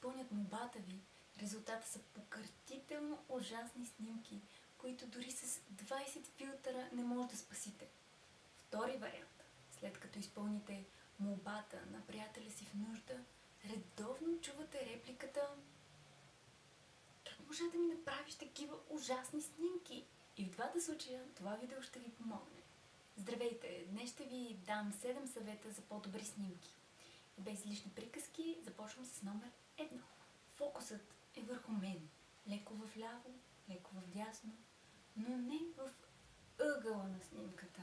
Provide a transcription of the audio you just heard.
изпълнят молбата ви, резултата са покъртително ужасни снимки, които дори с 20 филтъра не може да спасите. Втори вариант. След като изпълните молбата на приятеля си в нужда, редовно чувате репликата: как можа да ми направиш такива ужасни снимки? И в двата случая това видео ще ви помогне. Здравейте! Днес ще ви дам 7 съвета за по-добри снимки. И без лични приказки започвам с номер 1. Фокусът е върху мен. Леко вляво, леко вдясно, но не в ъгъла на снимката.